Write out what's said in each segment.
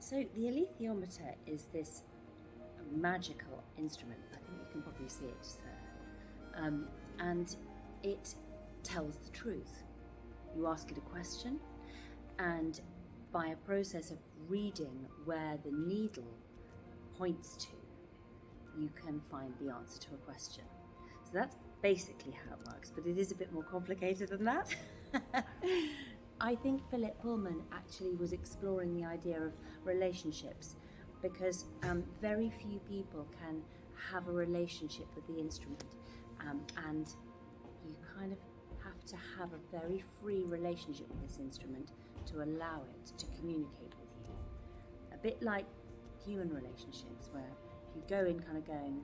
So the alethiometer is this magical instrument. I think you can probably see it just there. And it tells the truth. You ask it a question, and by a process of reading where the needle points to, you can find the answer to a question. So that's basically how it works, but it is a bit more complicated than that. I think Philip Pullman actually was exploring the idea of relationships, because very few people can have a relationship with the instrument, and you kind of have to have a very free relationship with this instrument to allow it to communicate with you. A bit like human relationships, where if you go in kind of going,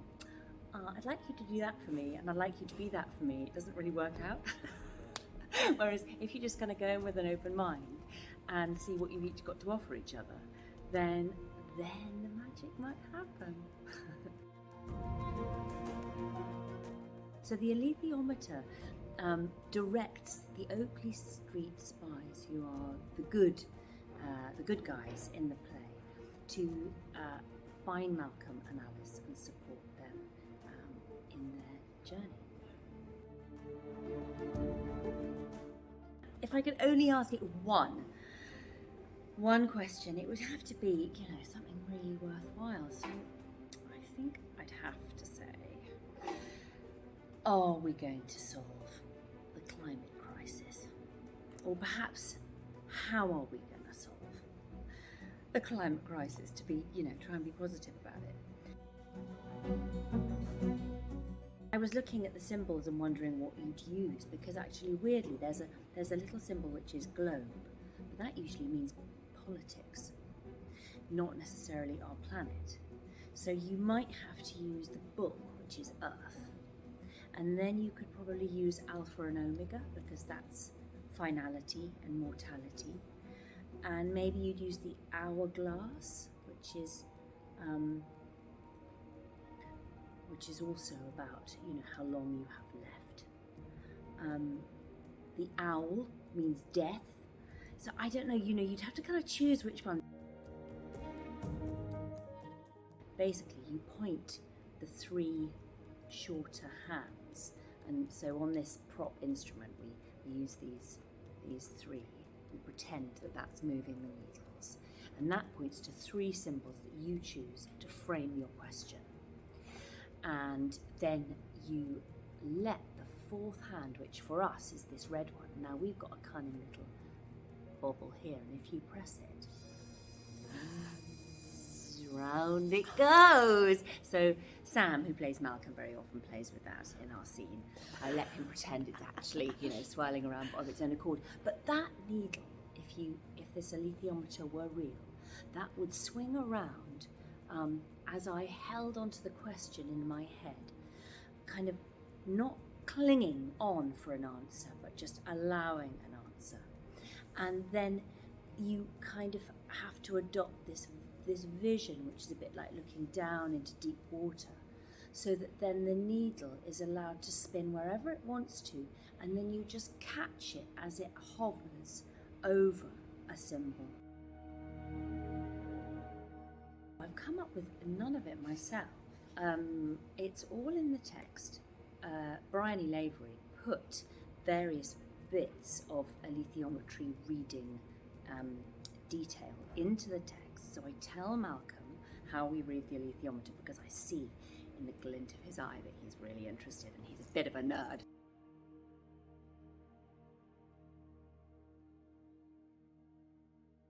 I'd like you to do that for me and I'd like you to be that for me, it doesn't really work out. Whereas if you just kind of go in with an open mind and see what you've each got to offer each other, then the magic might happen. So the alethiometer directs the Oakley Street spies, who are the good guys in the play, to find Malcolm and Alice and support them in their journey. If I could only ask it one question, it would have to be, something really worthwhile. So I think I'd have to say, are we going to solve the climate crisis? Or perhaps, how are we going to solve the climate crisis, to be, try and be positive about it? I was looking at the symbols and wondering what you'd use, because actually, weirdly, there's a little symbol which is globe, but that usually means politics, not necessarily our planet. So you might have to use the book, which is Earth, and then you could probably use Alpha and Omega, because that's finality and mortality, and maybe you'd use the hourglass, which is also about, how long you have left. The owl means death. So I don't know, you'd have to kind of choose which one. Basically, you point the three shorter hands. And so on this prop instrument, we use these three. We pretend that that's moving the needles. And that points to three symbols that you choose to frame your question. And then you let the fourth hand, which for us is this red one. Now we've got a cunning little bobble here, and if you press it, round it goes. So Sam, who plays Malcolm, very often plays with that in our scene. I let him pretend it's actually, swirling around of its own accord. But that needle, if this alethiometer were real, that would swing around as I held onto the question in my head, kind of not clinging on for an answer, but just allowing an answer. And then you kind of have to adopt this vision, which is a bit like looking down into deep water, so that then the needle is allowed to spin wherever it wants to, and then you just catch it as it hovers over a symbol. I've come up with none of it myself. It's all in the text. Bryony Lavery put various bits of alethiometry reading detail into the text. So I tell Malcolm how we read the alethiometer, because I see in the glint of his eye that he's really interested and he's a bit of a nerd.